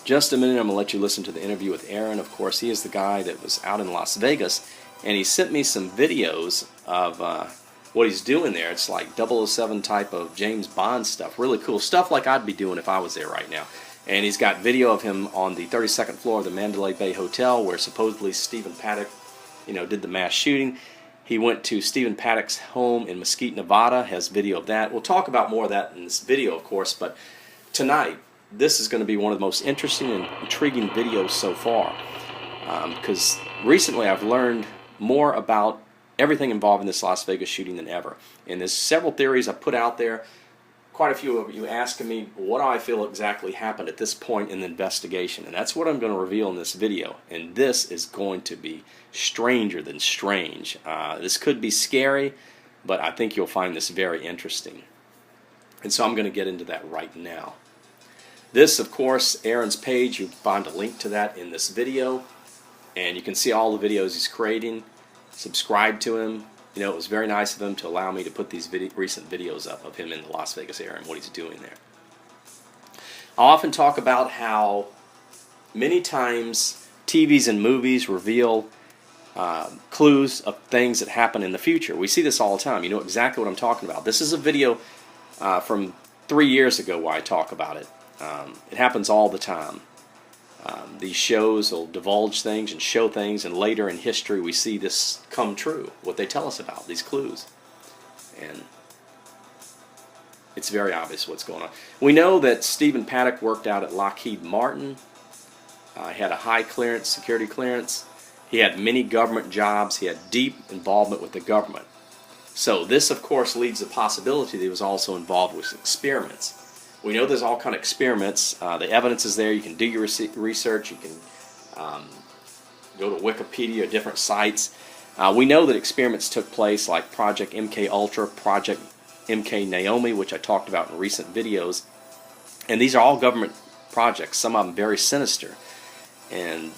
just a minute, I'm going to let you listen to the interview with Aaron. Of course, he is the guy that was out in Las Vegas, and he sent me some videos of what he's doing there. It's like 007 type of James Bond stuff. Really cool stuff like I'd be doing if I was there right now. And he's got video of him on the 32nd floor of the Mandalay Bay Hotel where supposedly Stephen Paddock, did the mass shooting. He went to Stephen Paddock's home in Mesquite, Nevada, has video of that. We'll talk about more of that in this video, of course, but tonight, this is going to be one of the most interesting and intriguing videos so far, because recently I've learned more about everything involved in this Las Vegas shooting than ever. And there's several theories I put out there. Quite a few of you asking me, what do I feel exactly happened at this point in the investigation? And that's what I'm going to reveal in this video. And this is going to be stranger than strange. This could be scary, but I think you'll find this very interesting. And so I'm going to get into that right now. This, of course, Aaron's page. You'll find a link to that in this video. And you can see all the videos he's creating. Subscribe to him. It was very nice of him to allow me to put these recent videos up of him in the Las Vegas area and what he's doing there. I often talk about how many times TVs and movies reveal clues of things that happen in the future. We see this all the time. You know exactly what I'm talking about. This is a video from 3 years ago where I talk about it. It happens all the time. These shows will divulge things and show things, and later in history we see this come true, what they tell us about, these clues. And it's very obvious what's going on. We know that Stephen Paddock worked out at Lockheed Martin. He had a high clearance, security clearance. He had many government jobs. He had deep involvement with the government. So this, of course, leads to the possibility that he was also involved with experiments. We know there's all kind of experiments. The evidence is there. You can do your research. You can go to Wikipedia or different sites. We know that experiments took place like Project MK Ultra, Project MKNAOMI, which I talked about in recent videos. And these are all government projects, some of them very sinister. And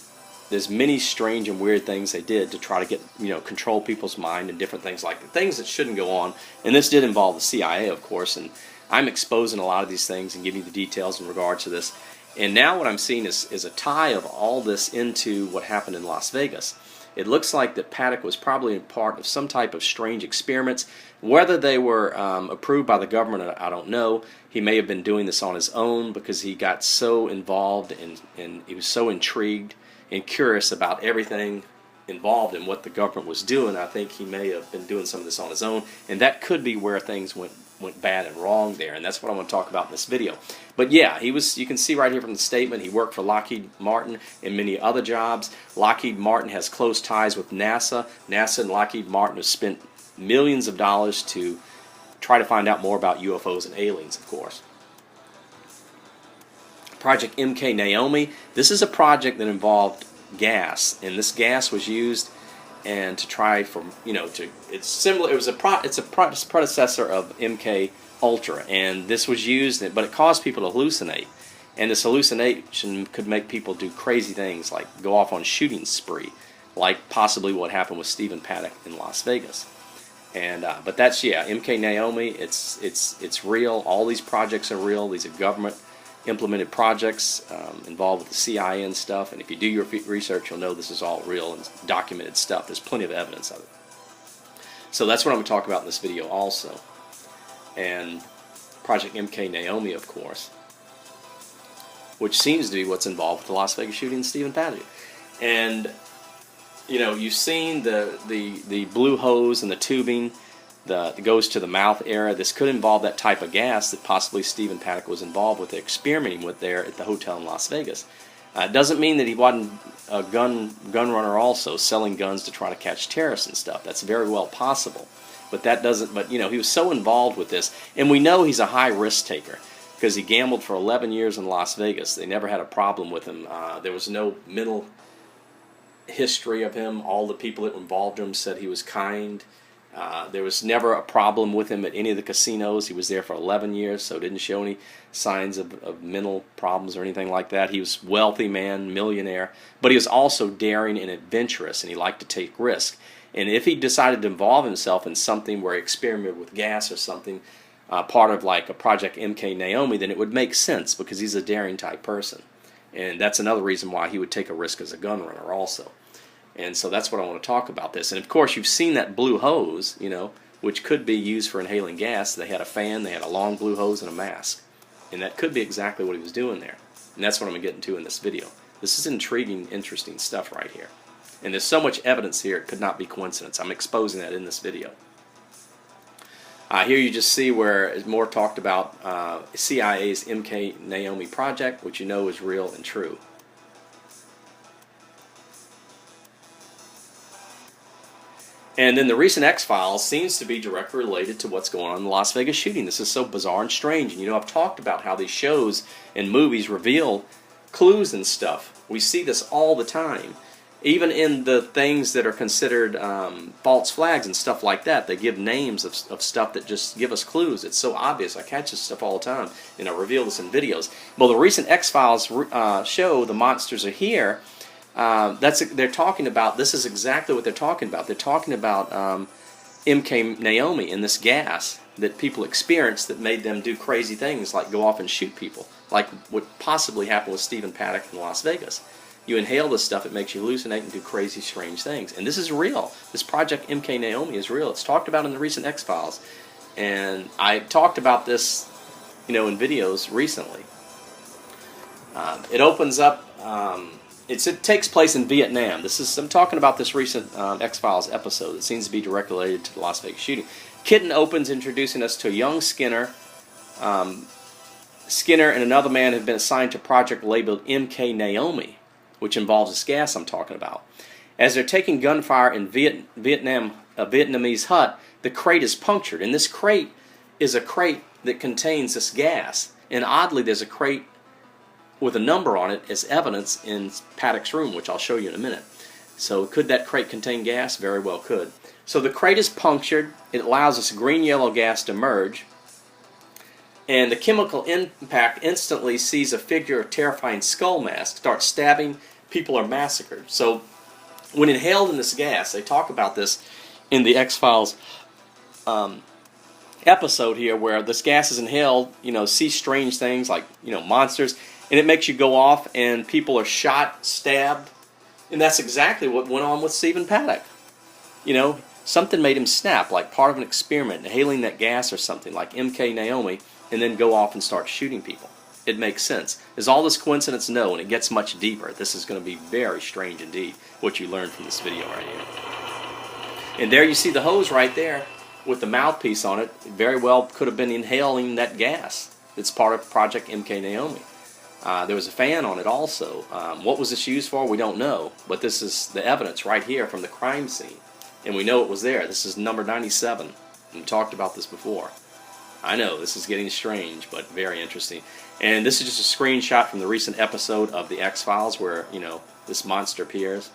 there's many strange and weird things they did to try to get, control people's mind and different things like that. Things that shouldn't go on. And this did involve the CIA, of course, and I'm exposing a lot of these things and giving you the details in regards to this. And now what I'm seeing is a tie of all this into what happened in Las Vegas. It looks like that Paddock was probably a part of some type of strange experiments. Whether they were approved by the government, I don't know. He may have been doing this on his own because he got so involved and he was so intrigued and curious about everything involved in what the government was doing. I think he may have been doing some of this on his own, and that could be where things went bad and wrong there, and that's what I want to talk about in this video. But yeah, you can see right here from the statement, he worked for Lockheed Martin and many other jobs. Lockheed Martin has close ties with NASA. NASA and Lockheed Martin have spent millions of dollars to try to find out more about UFOs and aliens, of course. Project MKNAOMI, this is a project that involved gas, and this gas was used and to try for, it's similar. It's a predecessor of MK Ultra, and this was used, but it caused people to hallucinate, and this hallucination could make people do crazy things like go off on shooting spree, like possibly what happened with Stephen Paddock in Las Vegas. And but that's MKNAOMI. It's real. All these projects are real. These are government implemented projects involved with the CIA and stuff, and if you do your research, you'll know this is all real and documented stuff. There's plenty of evidence of it. So that's what I'm going to talk about in this video also. And Project MKNAOMI, of course, which seems to be what's involved with the Las Vegas shooting and Stephen Paddock. And you've seen the blue hose and the tubing that goes to the mouth area. This could involve that type of gas that possibly Stephen Paddock was involved with, experimenting with there at the hotel in Las Vegas. It doesn't mean that he wasn't a gun runner also, selling guns to try to catch terrorists and stuff. That's very well possible. But that doesn't, he was so involved with this. And we know he's a high risk taker because he gambled for 11 years in Las Vegas. They never had a problem with him. There was no mental history of him. All the people that were involved in him said he was kind. There was never a problem with him at any of the casinos. He was there for 11 years, so didn't show any signs of mental problems or anything like that. He was a wealthy man, millionaire, but he was also daring and adventurous, and he liked to take risks. And if he decided to involve himself in something where he experimented with gas or something, part of like a Project MKNAOMI, then it would make sense because he's a daring type person. And that's another reason why he would take a risk as a gun runner also. And so that's what I want to talk about this. And of course, you've seen that blue hose, which could be used for inhaling gas. They had a fan, they had a long blue hose, and a mask. And that could be exactly what he was doing there. And that's what I'm going to get into in this video. This is intriguing, interesting stuff right here. And there's so much evidence here, it could not be coincidence. I'm exposing that in this video. Here you just see where it's more talked about CIA's MKNAOMI project, which you know is real and true. And then the recent X-Files seems to be directly related to what's going on in the Las Vegas shooting. This is so bizarre and strange. And I've talked about how these shows and movies reveal clues and stuff. We see this all the time. Even in the things that are considered false flags and stuff like that, they give names of stuff that just give us clues. It's so obvious. I catch this stuff all the time, and I reveal this in videos. Well, the recent X-Files show, The Monsters Are Here, they're talking about, this is exactly what they're talking about. They're talking about MKNAOMI and this gas that people experienced that made them do crazy things like go off and shoot people, like what possibly happened with Stephen Paddock in Las Vegas. You inhale this stuff, it makes you hallucinate and do crazy, strange things. And this is real. This project MKNAOMI is real. It's talked about in the recent X-Files. And I talked about this, in videos recently. It opens up, it takes place in Vietnam. I'm talking about this recent X-Files episode that seems to be directly related to the Las Vegas shooting. Kitten opens introducing us to a young Skinner. Skinner and another man have been assigned to a project labeled MKNAOMI, which involves this gas I'm talking about. As they're taking gunfire in a Vietnamese hut, the crate is punctured. And this crate is a crate that contains this gas. And oddly, there's a crate with a number on it as evidence in Paddock's room, which I'll show you in a minute. So could that crate contain gas? Very well could. So the crate is punctured. It allows this green-yellow gas to emerge. And the chemical impact instantly sees a figure of terrifying skull mask start stabbing. People are massacred. So when inhaled in this gas, they talk about this in the X-Files episode here, where this gas is inhaled, see strange things like, monsters, and it makes you go off and people are shot, stabbed. And that's exactly what went on with Stephen Paddock. Something made him snap, like part of an experiment, inhaling that gas or something, like MKNAOMI, and then go off and start shooting people. It makes sense. Is all this coincidence? No, and it gets much deeper. This is going to be very strange indeed, what you learned from this video right here. And there you see the hose right there with the mouthpiece on it. It very well could have been inhaling that gas. It's part of Project MKNAOMI. There was a fan on it also. What was this used for? We don't know. But this is the evidence right here from the crime scene. And we know it was there. This is number 97. We talked about this before. I know, this is getting strange, but very interesting. And this is just a screenshot from the recent episode of the X-Files where, this monster appears.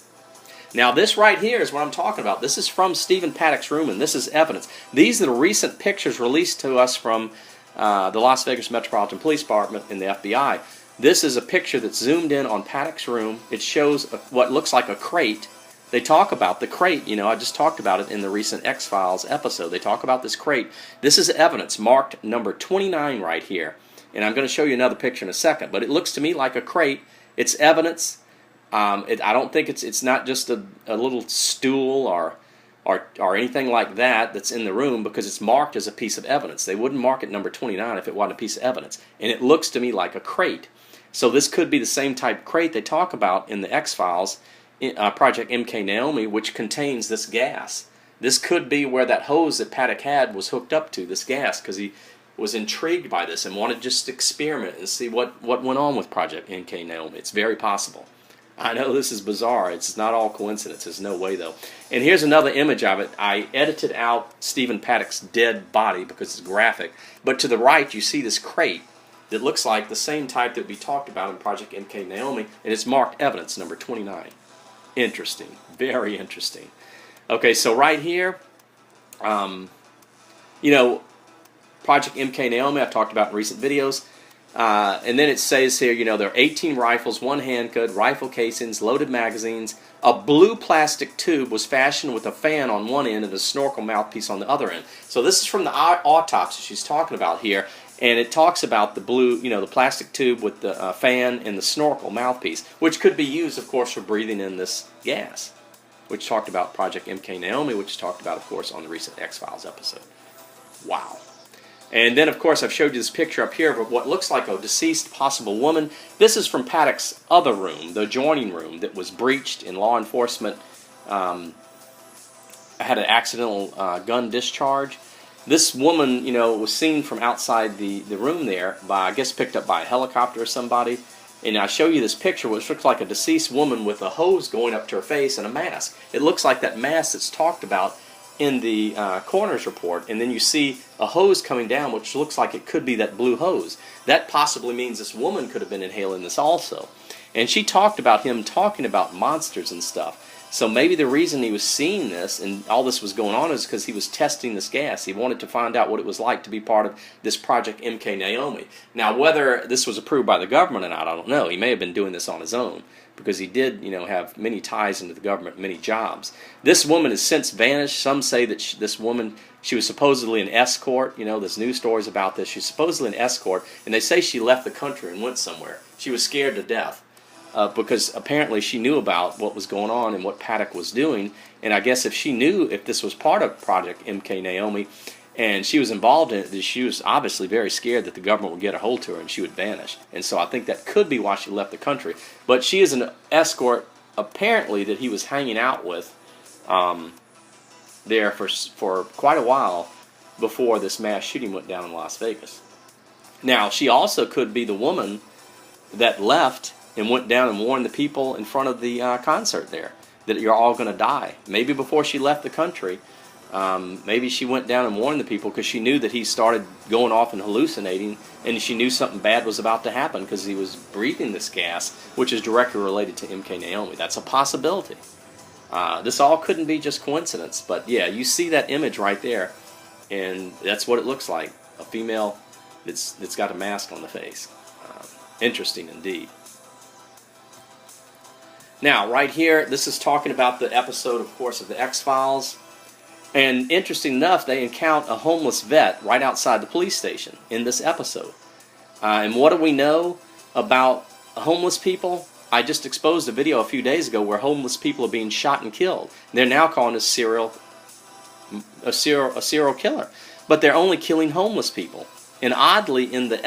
Now, this right here is what I'm talking about. This is from Stephen Paddock's room, and this is evidence. These are the recent pictures released to us from the Las Vegas Metropolitan Police Department and the FBI. This is a picture that's zoomed in on Paddock's room. It shows what looks like a crate. They talk about the crate, I just talked about it in the recent X-Files episode. They talk about this crate. This is evidence marked number 29 right here. And I'm going to show you another picture in a second. But it looks to me like a crate. It's evidence. I don't think it's not just a little stool or anything like that that's in the room, because it's marked as a piece of evidence. They wouldn't mark it number 29 if it wasn't a piece of evidence. And it looks to me like a crate. So this could be the same type crate they talk about in the X-Files, Project MKNAOMI, which contains this gas. This could be where that hose that Paddock had was hooked up to, this gas, because he was intrigued by this and wanted just to experiment and see what went on with Project MKNAOMI. It's very possible. I know this is bizarre. It's not all coincidence. There's no way, though. And here's another image of it. I edited out Stephen Paddock's dead body because it's graphic. But to the right, you see this crate that looks like the same type that we talked about in Project MKNAOMI, and it's marked evidence number 29. Interesting. Very interesting. Okay, so right here, Project MKNAOMI, I've talked about in recent videos. And then it says here, there are 18 rifles, 1 handgun, rifle casings, loaded magazines. A blue plastic tube was fashioned with a fan on one end and a snorkel mouthpiece on the other end. So this is from the autopsy she's talking about here. And it talks about the blue, the plastic tube with the fan and the snorkel mouthpiece, which could be used, of course, for breathing in this gas, which talked about Project MKNAOMI, which talked about, of course, on the recent X-Files episode. Wow. And then, of course, I've showed you this picture up here of what looks like a deceased possible woman. This is from Paddock's other room, the adjoining room that was breached, and law enforcement had an accidental gun discharge. This woman, was seen from outside the room there by, I guess, picked up by a helicopter or somebody. And I show you this picture, which looks like a deceased woman with a hose going up to her face and a mask. It looks like that mask that's talked about in the coroner's report. And then you see a hose coming down, which looks like it could be that blue hose. That possibly means this woman could have been inhaling this also. And she talked about him talking about monsters and stuff. So maybe the reason he was seeing this and all this was going on is because he was testing this gas. He wanted to find out what it was like to be part of this Project MKNAOMI. Now, whether this was approved by the government or not, I don't know. He may have been doing this on his own because he did, have many ties into the government, many jobs. This woman has since vanished. Some say that this woman, she was supposedly an escort. There's news stories about this. She's supposedly an escort, and they say she left the country and went somewhere. She was scared to death. Because apparently she knew about what was going on and what Paddock was doing, and I guess if this was part of Project MKNAOMI and she was involved in it, she was obviously very scared that the government would get a hold to her and she would vanish. And so I think that could be why she left the country. But she is an escort, apparently, that he was hanging out with there for quite a while before this mass shooting went down in Las Vegas. Now, she also could be the woman that left and went down and warned the people in front of the concert there that you're all going to die. Maybe before she left the country, maybe she went down and warned the people because she knew that he started going off and hallucinating, and she knew something bad was about to happen because he was breathing this gas, which is directly related to MKNAOMI. That's a possibility. This all couldn't be just coincidence, but yeah, you see that image right there, and that's what it looks like, a female that's got a mask on the face. Interesting indeed. Now, right here, this is talking about the episode, of course, of the X-Files. And interesting enough, they encounter a homeless vet right outside the police station in this episode. And what do we know about homeless people? I just exposed a video a few days ago where homeless people are being shot and killed. They're now calling this a serial killer. But they're only killing homeless people. And oddly, in the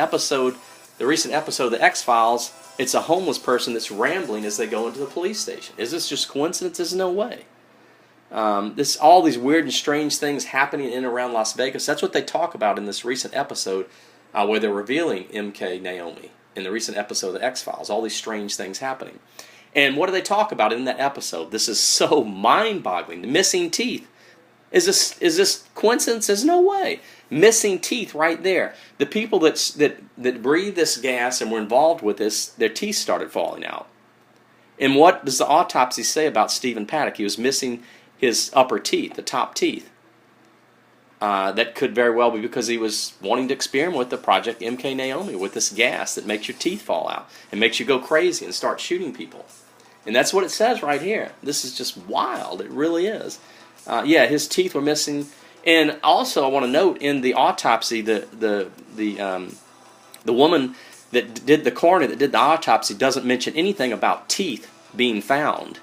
recent episode of the X-Files, it's a homeless person that's rambling as they go into the police station. Is this just coincidence? There's no way. All these weird and strange things happening in and around Las Vegas. That's what they talk about in this recent episode where they're revealing MKNAOMI. In the recent episode of the X-Files, all these strange things happening. And what do they talk about in that episode? This is so mind-boggling. The missing teeth. Is this coincidence? There's no way. Missing teeth right there. The people that breathe this gas and were involved with this, their teeth started falling out. And what does the autopsy say about Stephen Paddock? He was missing his upper teeth, the top teeth. That could very well be because he was wanting to experiment with the Project MKNAOMI, with this gas that makes your teeth fall out and makes you go crazy and start shooting people. And that's what it says right here. This is just wild. It really is. Yeah, his teeth were missing. And also, I want to note in the autopsy, the woman the coroner that did the autopsy doesn't mention anything about teeth being found.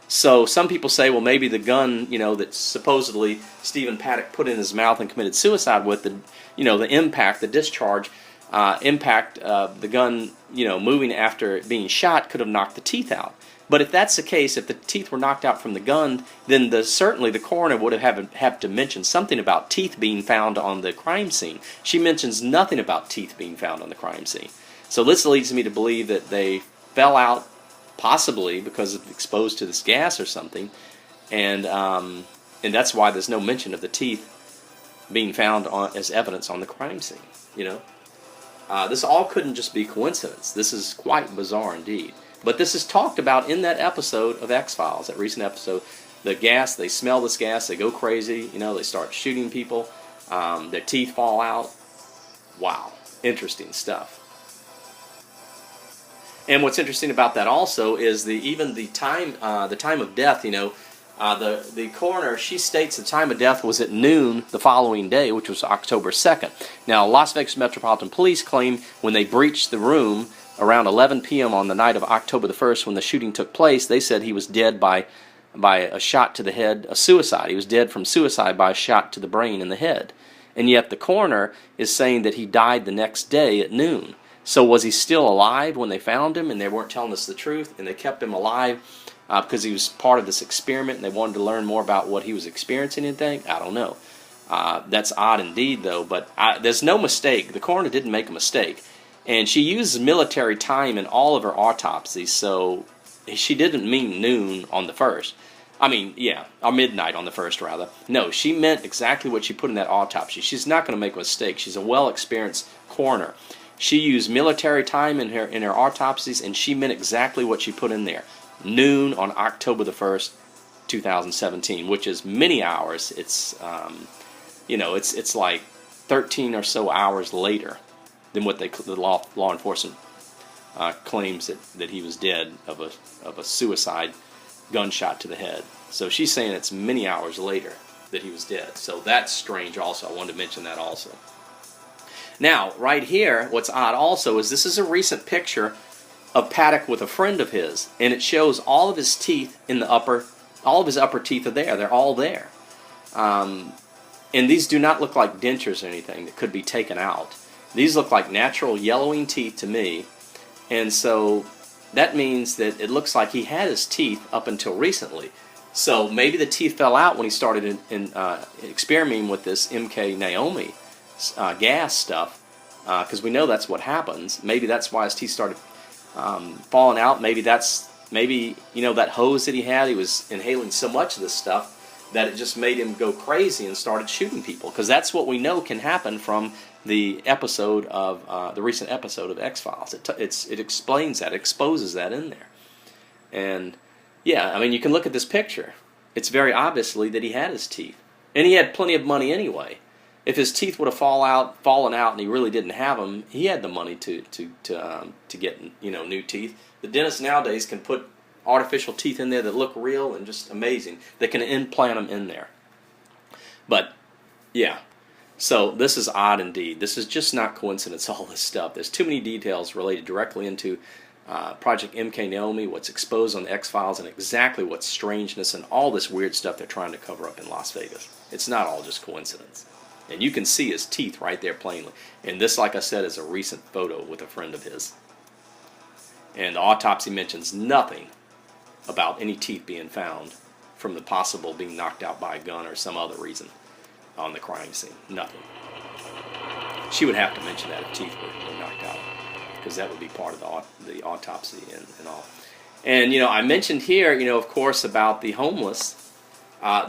So some people say, well, maybe the gun, that supposedly Stephen Paddock put in his mouth and committed suicide with, the impact, the discharge, the gun, moving after it being shot could have knocked the teeth out. But if that's the case, if the teeth were knocked out from the gun, then certainly the coroner would have to mention something about teeth being found on the crime scene. She mentions nothing about teeth being found on the crime scene. So this leads me to believe that they fell out, possibly because of exposed to this gas or something, and that's why there's no mention of the teeth being found as evidence on the crime scene. This all couldn't just be coincidence. This is quite bizarre indeed. But this is talked about in that episode of X-Files, that recent episode. The gas, they smell this gas, they go crazy, they start shooting people, their teeth fall out. Wow, interesting stuff. And what's interesting about that also is even the time of death. The coroner, she states the time of death was at noon the following day, which was October 2nd. Now, Las Vegas Metropolitan Police claim when they breached the room around 11 p.m. on the night of October the 1st when the shooting took place, they said he was dead by a shot to the head, a suicide. He was dead from suicide by a shot to the brain and the head. And yet the coroner is saying that he died the next day at noon. So was he still alive when they found him and they weren't telling us the truth and they kept him alive because he was part of this experiment and they wanted to learn more about what he was experiencing and things? I don't know. That's odd indeed, though, but there's no mistake. The coroner didn't make a mistake. And she uses military time in all of her autopsies, so she didn't mean noon on the 1st. I mean, yeah, or midnight on the 1st, rather. No, she meant exactly what she put in that autopsy. She's not going to make a mistake. She's a well-experienced coroner. She used military time in her autopsies, and she meant exactly what she put in there. Noon on October the 1st, 2017, which is many hours. It's, it's like 13 or so hours later than what the law enforcement claims that he was dead of a suicide gunshot to the head. So she's saying it's many hours later that he was dead. So that's strange also. I wanted to mention that also. Now, right here, what's odd also is this is a recent picture of Paddock with a friend of his, and it shows all of his teeth in the all of his upper teeth are there. They're all there. And these do not look like dentures or anything that could be taken out. These look like natural yellowing teeth to me, and so that means that it looks like he had his teeth up until recently. So maybe the teeth fell out when he started experimenting with this MKNAOMI gas stuff, because we know that's what happens. Maybe that's why his teeth started falling out. Maybe that hose that he had, he was inhaling so much of this stuff that it just made him go crazy and started shooting people, because that's what we know can happen from the episode of the recent episode of X-Files. It explains that, exposes that in there. And yeah, I mean, you can look at this picture. It's very obviously that he had his teeth, and he had plenty of money anyway. If his teeth would have fallen out, and he really didn't have them, he had the money to get new teeth. The dentists nowadays can put artificial teeth in there that look real and just amazing. They can implant them in there. But yeah, so this is odd indeed. This is just not coincidence. All this stuff. There's too many details related directly into Project MKNAOMI, what's exposed on the X-Files, and exactly what's strangeness and all this weird stuff they're trying to cover up in Las Vegas. It's not all just coincidence. And you can see his teeth right there plainly. And this, like I said, is a recent photo with a friend of his. And the autopsy mentions nothing about any teeth being found from the possible being knocked out by a gun or some other reason on the crime scene. Nothing. She would have to mention that if teeth were knocked out, because that would be part of the autopsy and all. And, I mentioned here, of course, about the homeless.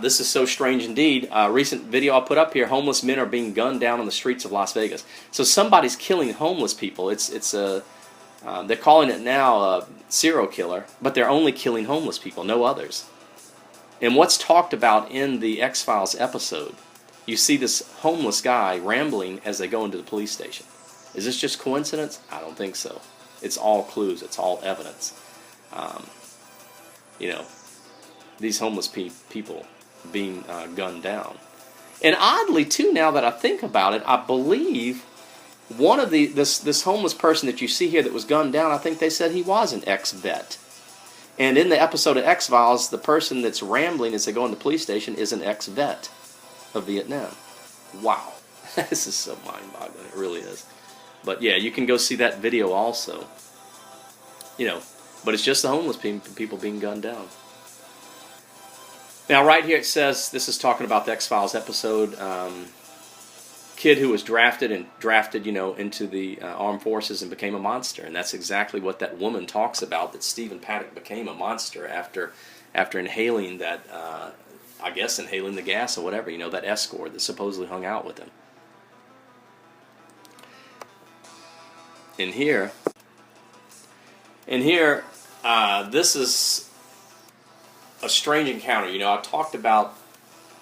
This is so strange indeed. Recent video I put up here, homeless men are being gunned down on the streets of Las Vegas. So somebody's killing homeless people. They're calling it now a serial killer, but they're only killing homeless people, no others. And what's talked about in the X-Files episode, you see this homeless guy rambling as they go into the police station. Is this just coincidence? I don't think so. It's all clues. It's all evidence. These homeless people being gunned down. And oddly, too, now that I think about it, I believe one of this homeless person that you see here that was gunned down, I think they said he was an ex-vet. And in the episode of X-Files, the person that's rambling as they go in the police station is an ex-vet of Vietnam. Wow. This is so mind-boggling. It really is. But yeah, you can go see that video also. But it's just the homeless people being gunned down. Now, right here it says, this is talking about the X-Files episode, kid who was drafted into the armed forces and became a monster. And that's exactly what that woman talks about, that Stephen Paddock became a monster after inhaling that, inhaling the gas or whatever, that escort that supposedly hung out with him. And here, this is a strange encounter. I talked about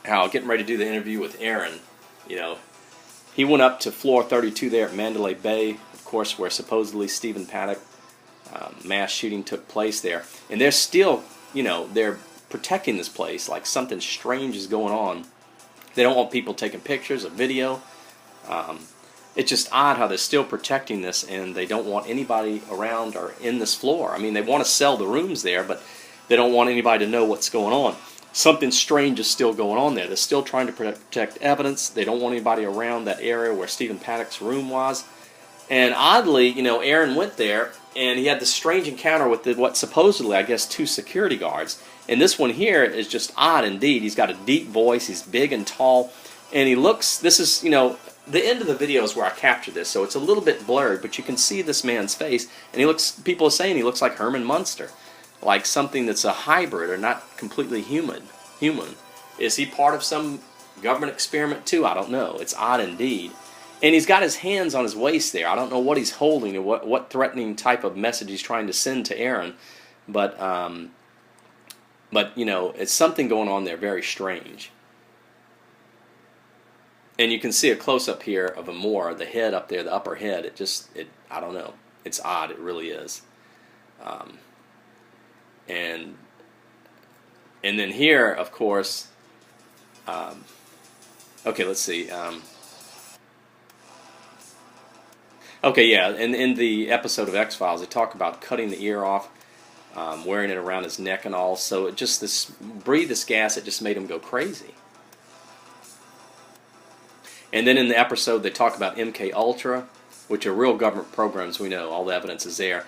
how getting ready to do the interview with Aaron, he went up to floor 32 there at Mandalay Bay, of course, where supposedly Stephen Paddock mass shooting took place there. And they're still, they're protecting this place, like something strange is going on. They don't want people taking pictures or video. It's just odd how they're still protecting this, and they don't want anybody around or in this floor. I mean, they want to sell the rooms there, but they don't want anybody to know what's going on. Something strange is still going on there. They're still trying to protect evidence. They don't want anybody around that area where Stephen Paddock's room was. And oddly, you know, Aaron went there, and he had this strange encounter with what supposedly, I guess, 2 security guards. And this one here is just odd indeed. He's got a deep voice. He's big and tall. And he looks, this is, you know, the end of the video is where I captured this, so it's a little bit blurred, but you can see this man's face. And he looks, people are saying he looks like Herman Munster, like something that's a hybrid or not completely human. Is he part of some government experiment too? I don't know. It's odd indeed. And he's got his hands on his waist there. I don't know what he's holding or what threatening type of message he's trying to send to Aaron. But you know, it's something going on there very strange. And you can see a close-up here of a Moor, the head up there, the upper head. I don't know. It's odd. It really is. And then here, of course, okay, let's see. Okay, yeah, in the episode of X-Files, they talk about cutting the ear off, wearing it around his neck and all. So it just, breathe this gas, it just made him go crazy. And then in the episode, they talk about MK Ultra, which are real government programs. We know all the evidence is there.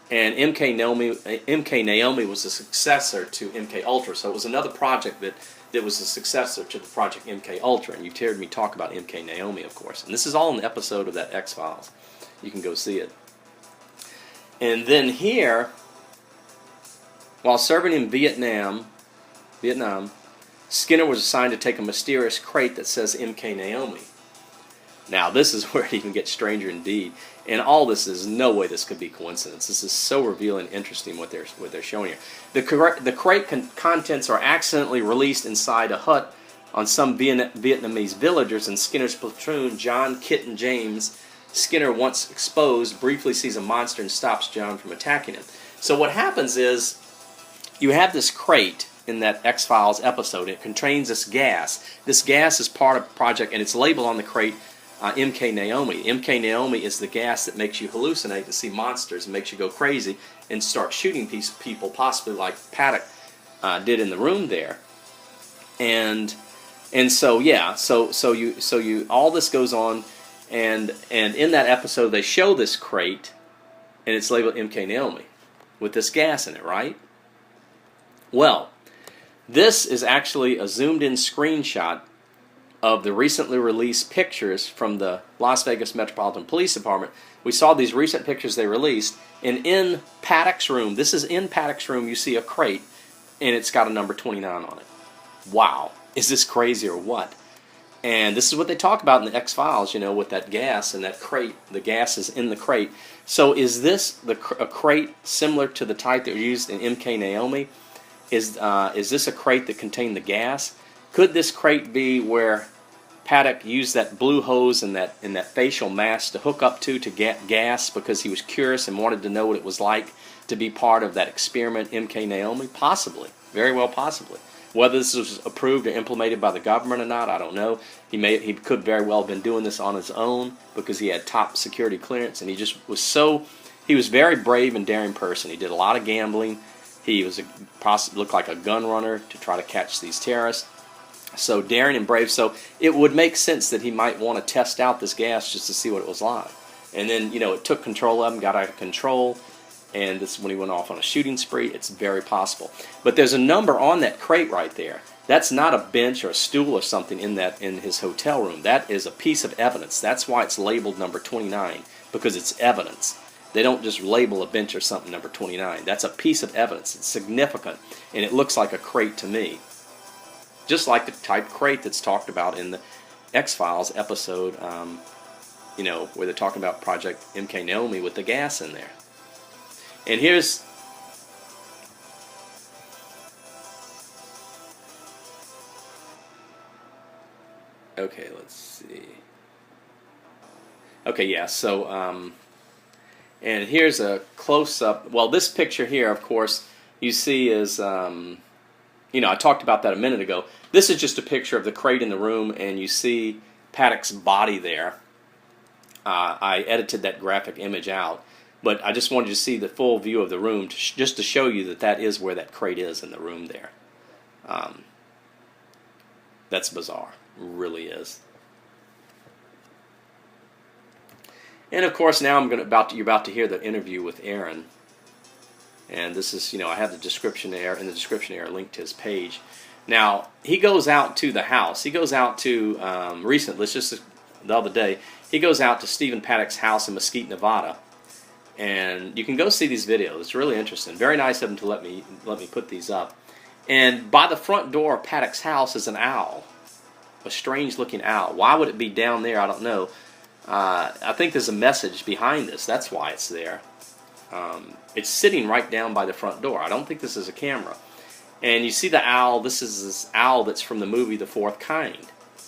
And MKNAOMI was a successor to MK Ultra, so it was another project that was a successor to the project MK Ultra. And you've heard me talk about MKNAOMI, of course. And this is all in the episode of that X-Files. You can go see it. And then here, while serving in Vietnam, Skinner was assigned to take a mysterious crate that says MKNAOMI. Now this is where it even gets stranger indeed. And all this is no way this could be coincidence. This is so revealing and interesting what they're showing here. The crate contents are accidentally released inside a hut on some Vietnamese villagers, and Skinner's platoon, John, Kit, and James. Skinner, once exposed, briefly sees a monster and stops John from attacking him. So what happens is, you have this crate in that X-Files episode. It contains this gas. This gas is part of the project, and it's labeled on the crate MKNAOMI. MKNAOMI is the gas that makes you hallucinate, to see monsters, and makes you go crazy and start shooting people, possibly like Paddock did in the room there. And so yeah, so you all this goes on. And in that episode, they show this crate, and it's labeled MKNAOMI with this gas in it, right? Well, this is actually a zoomed-in screenshot of the recently released pictures from the Las Vegas Metropolitan Police Department. We saw these recent pictures they released, and in Paddock's room, this is in Paddock's room, you see a crate, and it's got a number 29 on it. Wow. Is this crazy or what? And this is what they talk about in the X-Files, you know, with that gas and that crate. The gas is in the crate. So is this a crate similar to the type that was used in MKNAOMI? Is this a crate that contained the gas? Could this crate be where Paddock used that blue hose and that facial mask to hook up to get gas because he was curious and wanted to know what it was like to be part of that experiment MKNAOMI? Possibly. Very well possibly. Whether this was approved or implemented by the government or not, I don't know. He could very well have been doing this on his own because he had top security clearance, and he just was he was a very brave and daring person. He did a lot of gambling. He looked like a gun runner to try to catch these terrorists. So daring and brave. So it would make sense that he might want to test out this gas just to see what it was like. And then, you know, it took control of him, got out of control. And this is when he went off on a shooting spree. It's very possible. But there's a number on that crate right there. That's not a bench or a stool or something in his hotel room. That is a piece of evidence. That's why it's labeled number 29, because it's evidence. They don't just label a bench or something number 29. That's a piece of evidence. It's significant, and it looks like a crate to me. Just like the type crate that's talked about in the X-Files episode, you know, where they're talking about Project MKNAOMI with the gas in there. And here's okay, let's see. Okay, yeah, so and here's a close-up. Well, this picture here, of course, you see is I talked about that a minute ago. This is just a picture of the crate in the room, and you see Paddock's body there. I edited that graphic image out, but I just wanted you to see the full view of the room, just to show you that that is where that crate is in the room there. That's bizarre. It really is. And of course, now you're about to hear the interview with Aaron. And this is, I have the description there, in the description there, a link to his page. Now, he goes out to the house. He goes out to, recently, the other day, he goes out to Stephen Paddock's house in Mesquite, Nevada. And you can go see these videos. It's really interesting. Very nice of him to let me put these up. And by the front door of Paddock's house is an owl. A strange-looking owl. Why would it be down there? I don't know. I think there's a message behind this. That's why it's there. It's sitting right down by the front door. I don't think this is a camera. And you see the owl. This is this owl that's from the movie The Fourth Kind.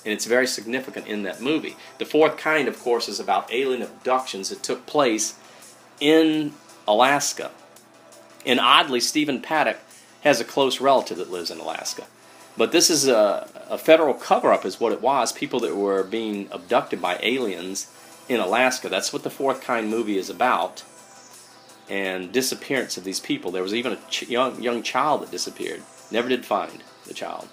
And it's very significant in that movie. The Fourth Kind, of course, is about alien abductions that took place in Alaska. And oddly, Stephen Paddock has a close relative that lives in Alaska. But this is a federal cover-up is what it was. People that were being abducted by aliens in Alaska. That's what the Fourth Kind movie is about. And disappearance of these people. There was even a young child that disappeared. Never did find the child.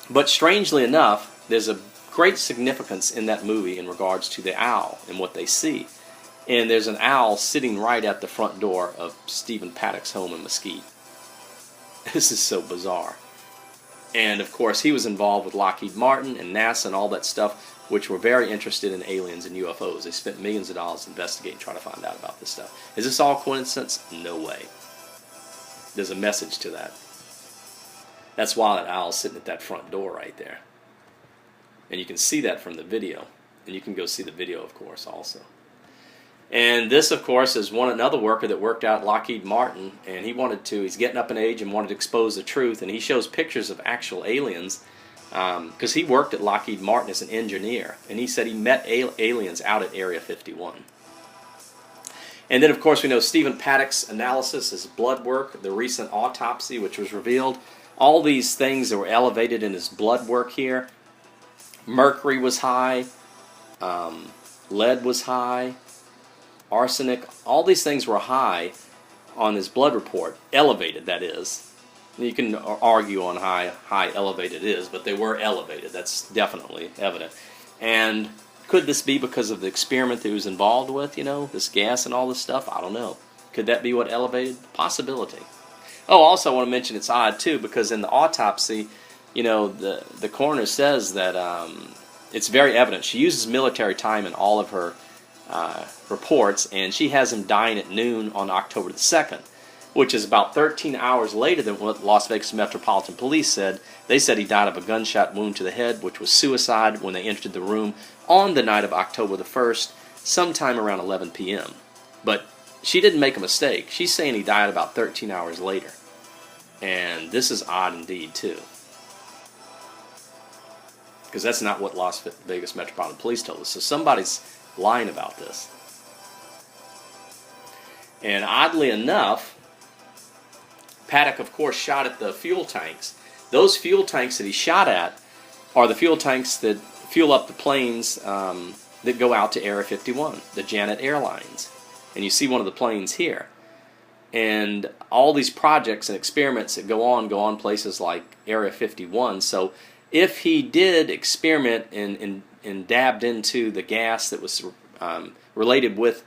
But strangely enough, there's a great significance in that movie in regards to the owl and what they see. And there's an owl sitting right at the front door of Stephen Paddock's home in Mesquite. This is so bizarre. And of course, he was involved with Lockheed Martin and NASA and all that stuff, which were very interested in aliens and UFOs. They spent millions of dollars investigating, trying to find out about this stuff. Is this all coincidence? No way. There's a message to that. That's why that owl's sitting at that front door right there. And you can see that from the video. And you can go see the video, of course, also. And this, of course, is another worker that worked out at Lockheed Martin, and he's getting up in age and wanted to expose the truth, and he shows pictures of actual aliens, because he worked at Lockheed Martin as an engineer, and he said he met aliens out at Area 51. And then, of course, we know Stephen Paddock's analysis, his blood work, the recent autopsy, which was revealed, all these things that were elevated in his blood work here. Mercury was high, lead was high, arsenic, all these things were high on his blood report, elevated, that is. You can argue on how elevated it is, but they were elevated. That's definitely evident. And could this be because of the experiment that he was involved with, this gas and all this stuff? I don't know. Could that be what elevated? Possibility. Oh, also I want to mention it's odd, too, because in the autopsy, the coroner says that it's very evident. She uses military time in all of her reports, and she has him dying at noon on October the 2nd, which is about 13 hours later than what Las Vegas Metropolitan Police said. They said he died of a gunshot wound to the head, which was suicide when they entered the room on the night of October the 1st, sometime around 11 p.m. But she didn't make a mistake. She's saying he died about 13 hours later. And this is odd indeed, too. Because that's not what Las Vegas Metropolitan Police told us. So somebody's lying about this. And oddly enough, Paddock, of course, shot at the fuel tanks. Those fuel tanks that he shot at are the fuel tanks that fuel up the planes that go out to Area 51, the Janet Airlines. And you see one of the planes here. And all these projects and experiments that go on places like Area 51. So if he did experiment and dabbed into the gas that was related with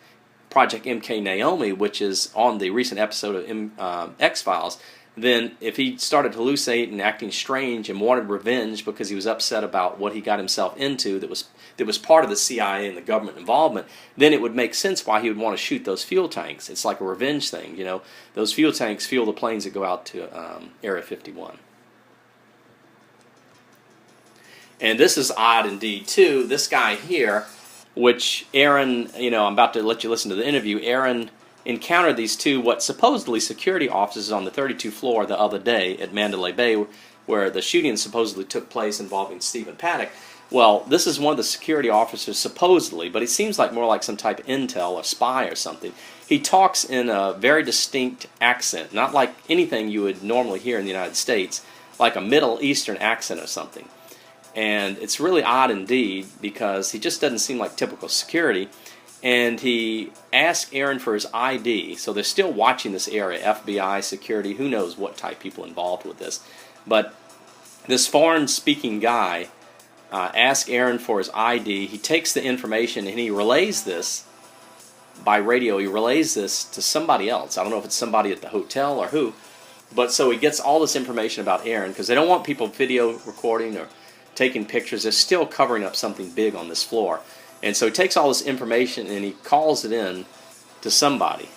Project MKNAOMI, which is on the recent episode of X-Files, then if he started hallucinating and acting strange and wanted revenge because he was upset about what he got himself into that was part of the CIA and the government involvement, then it would make sense why he would want to shoot those fuel tanks. It's like a revenge thing, Those fuel tanks fuel the planes that go out to Area 51. And this is odd indeed, too. This guy here, which Aaron, I'm about to let you listen to the interview. Aaron encountered these two, what supposedly security officers on the 32th floor the other day at Mandalay Bay, where the shooting supposedly took place involving Stephen Paddock. Well, this is one of the security officers supposedly, but it seems like more like some type of intel or spy or something. he talks in a very distinct accent, not like anything you would normally hear in the United States, like a Middle Eastern accent or something. And it's really odd indeed, because he just doesn't seem like typical security. And he asked Aaron for his ID, so they're still watching this area, FBI, security, who knows what type people involved with this. But this foreign-speaking guy asked Aaron for his ID. He takes the information and he relays this by radio. He relays this to somebody else. I don't know if it's somebody at the hotel or who. But so he gets all this information about Aaron, because they don't want people video recording or taking pictures. They're still covering up something big on this floor. And so he takes all this information and he calls it in to somebody,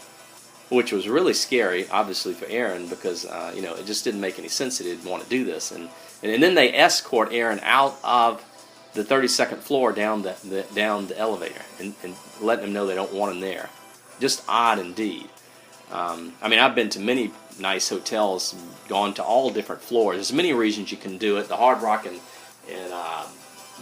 which was really scary, obviously, for Aaron, because you know, it just didn't make any sense that he didn't want to do this. And then they escort Aaron out of the 32nd floor down the elevator and letting him know they don't want him there. Just odd indeed. I mean, I've been to many nice hotels, gone to all different floors. There's many reasons you can do it. The Hard Rock in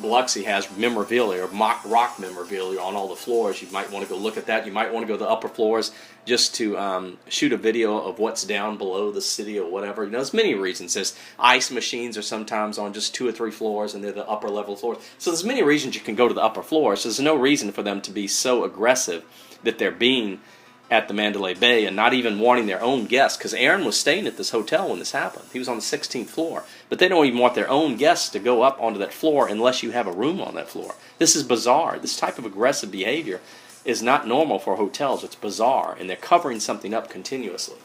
Biloxi has memorabilia, or rock memorabilia on all the floors. You might want to go look at that. You might want to go to the upper floors just to shoot a video of what's down below the city or whatever. You know, there's many reasons. There's ice machines are sometimes on just 2 or 3 floors, and they're the upper level floors. So there's many reasons you can go to the upper floors. So there's no reason for them to be so aggressive that they're being at the Mandalay Bay and not even wanting their own guests, because Aaron was staying at this hotel when this happened. He was on the 16th floor. But they don't even want their own guests to go up onto that floor unless you have a room on that floor. This is bizarre. This type of aggressive behavior is not normal for hotels. It's bizarre, and they're covering something up continuously.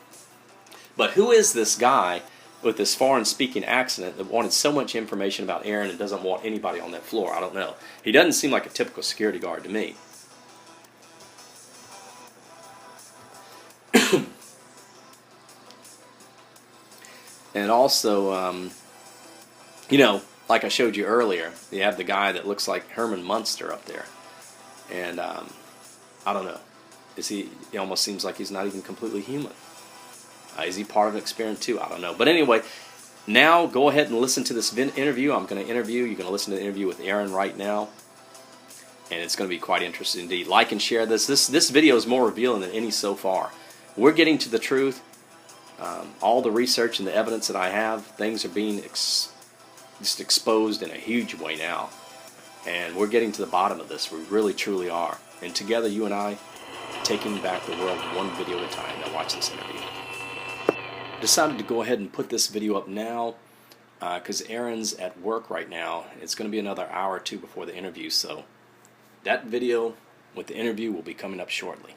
But who is this guy with this foreign-speaking accent that wanted so much information about Aaron and doesn't want anybody on that floor? I don't know. He doesn't seem like a typical security guard to me. And also, you know, like I showed you earlier, you have the guy that looks like Herman Munster up there. And I don't know. He almost seems like he's not even completely human. Is he part of an experiment too? I don't know. But anyway, now go ahead and listen to this interview. I'm going to interview. You're going to listen to the interview with Aaron right now. And it's going to be quite interesting indeed. Like and share this. This video is more revealing than any so far. We're getting to the truth. All the research and the evidence that I have, things are being just exposed in a huge way now. And we're getting to the bottom of this. We really, truly are. And together, you and I, taking back the world one video at a time. Now watch this interview. Decided to go ahead and put this video up now because Aaron's at work right now. It's going to be another hour or two before the interview. So that video with the interview will be coming up shortly.